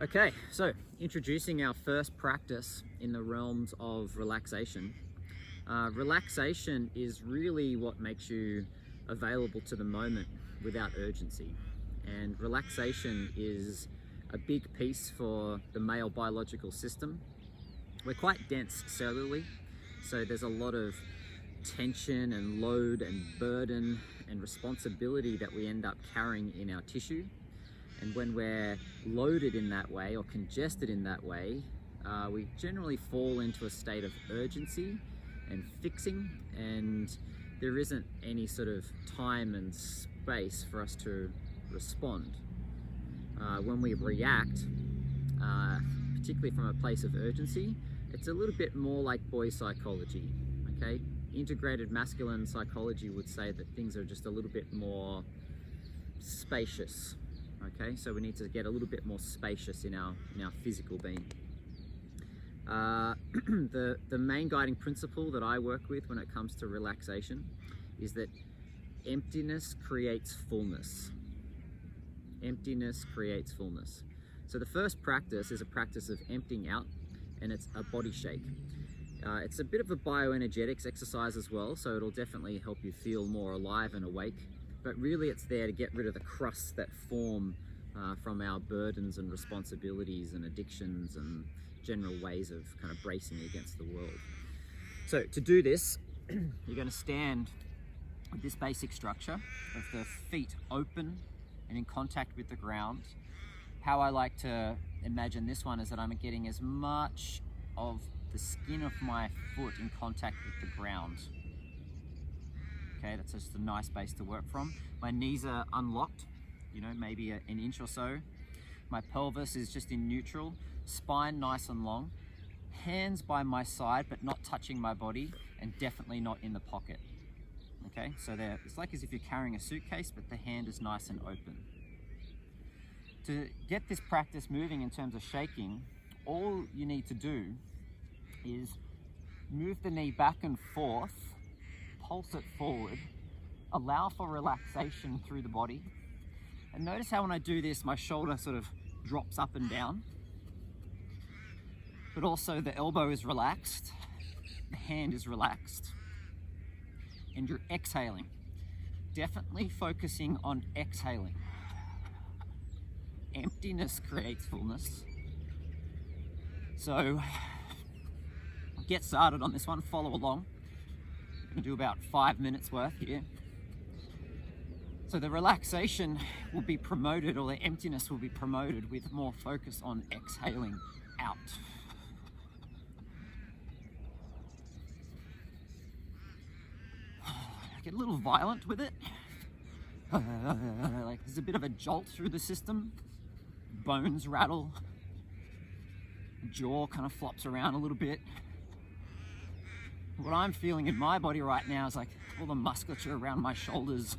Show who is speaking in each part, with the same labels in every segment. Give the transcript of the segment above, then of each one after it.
Speaker 1: Okay, so introducing our first practice in the realms of relaxation. Relaxation is really what makes you available to the moment without urgency. And relaxation is a big piece for the male biological system. We're quite dense cellularly, so there's a lot of tension and load and burden and responsibility that we end up carrying in our tissue. And when we're loaded in that way or congested in that way, we generally fall into a state of urgency and fixing, and there isn't any sort of time and space for us to respond. When we react, particularly from a place of urgency, it's a little bit more like boy psychology, okay? Integrated masculine psychology would say that things are just a little bit more spacious. Okay, so we need to get a little bit more spacious in our physical being. The main guiding principle that I work with when it comes to relaxation is that emptiness creates fullness. Emptiness creates fullness. So the first practice is a practice of emptying out, and it's a body shake. It's a bit of a bioenergetics exercise as well, so it'll definitely help you feel more alive and awake. But really it's there to get rid of the crusts that form from our burdens and responsibilities and addictions and general ways of kind of bracing against the world. So to do this, you're going to stand with this basic structure of the feet open and in contact with the ground. How I like to imagine this one is that I'm getting as much of the skin of my foot in contact with the ground. Okay, that's just a nice base to work from. My knees are unlocked, maybe an inch or so. My pelvis is just in neutral, spine nice and long, hands by my side but not touching my body, and definitely not in the pocket. Okay, so it's like as if you're carrying a suitcase, but the hand is nice and open. To get this practice moving in terms of shaking, all you need to do is move the knee back and forth, pulse it forward, allow for relaxation through the body. And notice how when I do this, my shoulder sort of drops up and down, but also the elbow is relaxed, the hand is relaxed, and you're exhaling. Definitely focusing on exhaling. Emptiness creates fullness. So get started on this one, follow along. I'm going to do about 5 minutes worth here. So the relaxation will be promoted, or the emptiness will be promoted, with more focus on exhaling out. Get a little violent with it. Like there's a bit of a jolt through the system. Bones rattle. Jaw kind of flops around a little bit. What I'm feeling in my body right now is like all the musculature around my shoulders,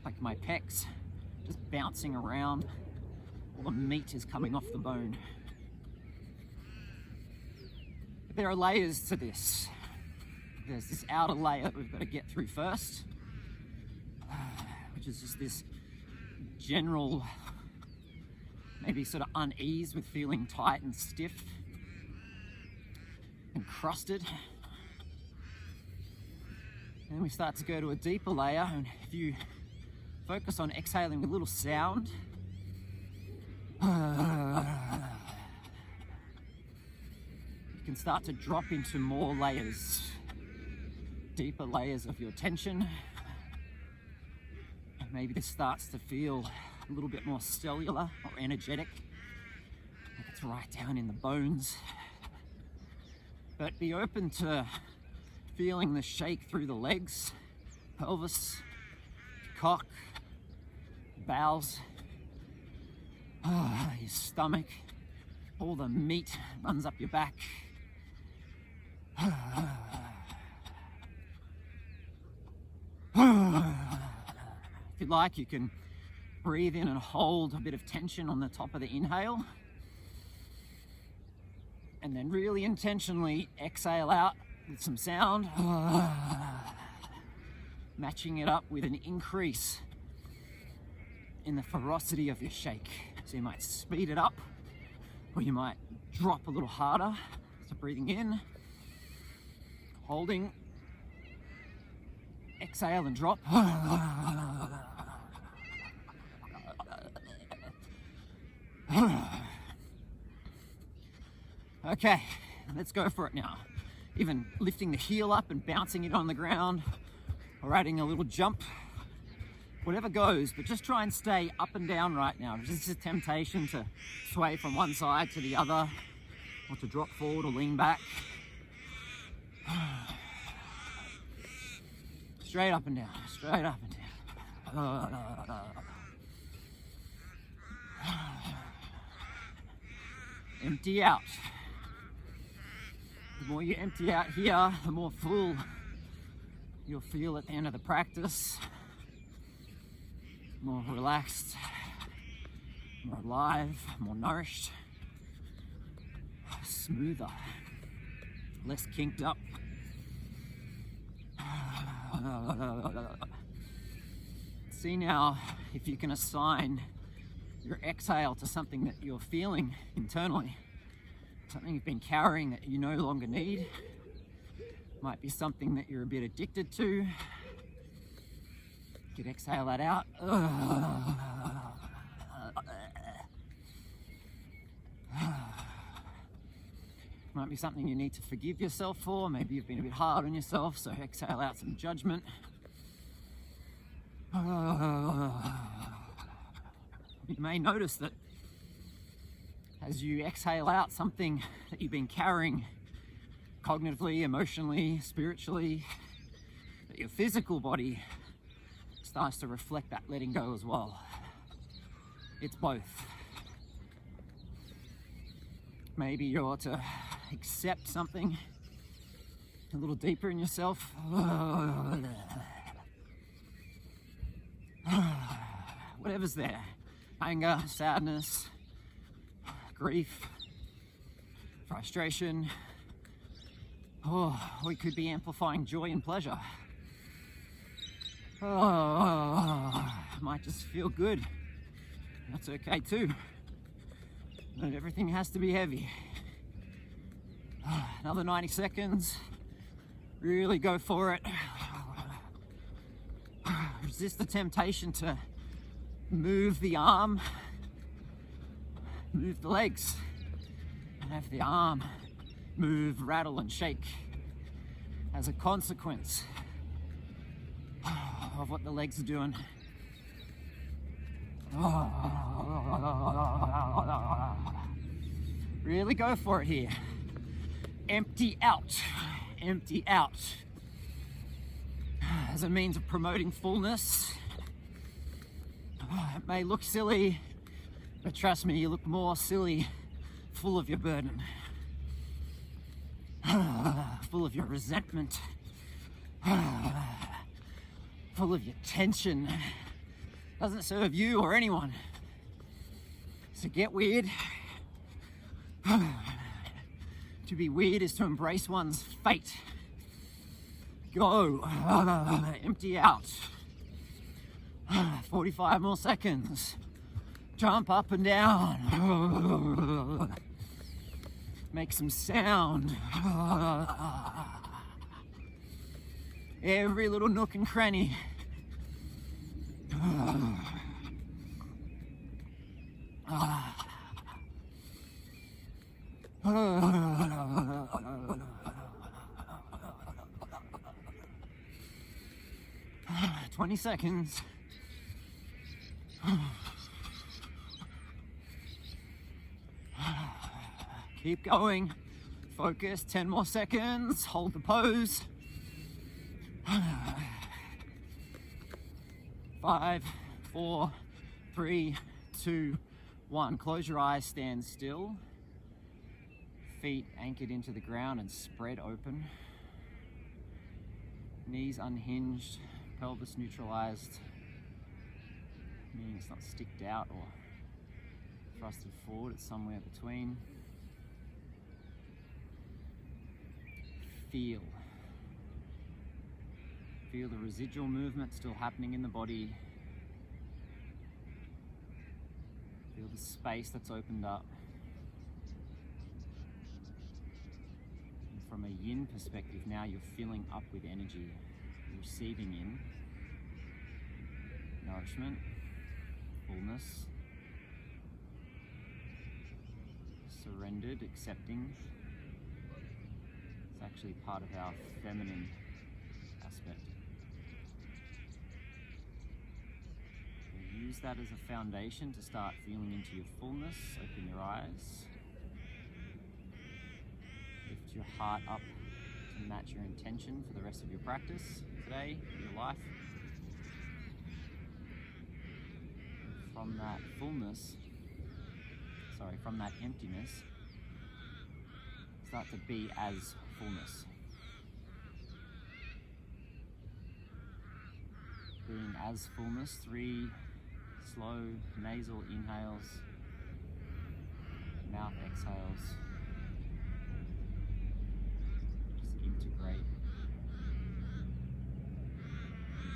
Speaker 1: like my pecs, just bouncing around. All the meat is coming off the bone. But there are layers to this. There's this outer layer that we've got to get through first, which is just this general, maybe sort of unease with feeling tight and stiff and crusted. And then we start to go to a deeper layer, and if you focus on exhaling with a little sound, you can start to drop into more layers, deeper layers of your tension. And maybe this starts to feel a little bit more cellular or energetic, like it's right down in the bones. But be open to feeling the shake through the legs, pelvis, cock, bowels, your stomach, all the meat runs up your back. If you like, you can breathe in and hold a bit of tension on the top of the inhale, and then really intentionally exhale out with some sound, matching it up with an increase in the ferocity of your shake. So you might speed it up Or you might drop a little harder. So breathing in, holding, exhale and drop. Okay, let's go for it now. Even lifting the heel up and bouncing it on the ground, or adding a little jump. Whatever goes, but just try and stay up and down right now. There's just a temptation to sway from one side to the other, or to drop forward or lean back. Straight up and down, straight up and down. Empty out. The more you empty out here, the more full you'll feel at the end of the practice. More relaxed, more alive, more nourished, smoother, less kinked up. See now if you can assign your exhale to something that you're feeling internally, something you've been carrying that you no longer need. Might be something that you're a bit addicted to. You could exhale that out. Might be something you need to forgive yourself for. Maybe you've been a bit hard on yourself, so exhale out some judgment. You may notice that as you exhale out something that you've been carrying cognitively, emotionally, spiritually, that your physical body starts to reflect that letting go as well. It's both. Maybe you're to accept something a little deeper in yourself. Whatever's there. Anger, sadness, grief, frustration. We could be amplifying joy and pleasure. Might just feel good. That's okay too. Not everything has to be heavy. Another 90 seconds. Really go for it. Resist the temptation to move the arm, move the legs, and have the arm move, rattle, and shake as a consequence of what the legs are doing. Really go for it here. Empty out. Empty out. As a means of promoting fullness. It may look silly, but trust me, you look more silly full of your burden. Full of your resentment. Full of your tension. Doesn't serve you or anyone. So get weird. To be weird is to embrace one's fate. Go. Empty out. 45 more seconds. Jump up and down. Make some sound. Every little nook and cranny. 20 seconds. Keep going. Focus. 10 more seconds. Hold the pose. 5, 4, 3, 2, 1. Close your eyes, stand still. Feet anchored into the ground and spread open. Knees unhinged, pelvis neutralized, meaning it's not sticked out or thrusted forward, it's somewhere between. Feel the residual movement still happening in the body. Feel the space that's opened up. from a yin perspective, now you're filling up with energy, receiving in nourishment, fullness, surrendered, accepting. It's actually part of our feminine aspect. Use that as a foundation to start feeling into your fullness. Open your eyes. Lift your heart up to match your intention for the rest of your practice today, your life. From that fullness, from that emptiness, start to be as fullness. Being as fullness, 3 slow nasal inhales, mouth exhales. Just integrate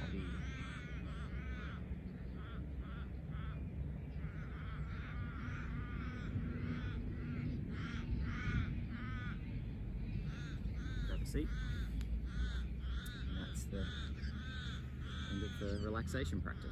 Speaker 1: body. Grab a seat. And that's the end of the relaxation practice.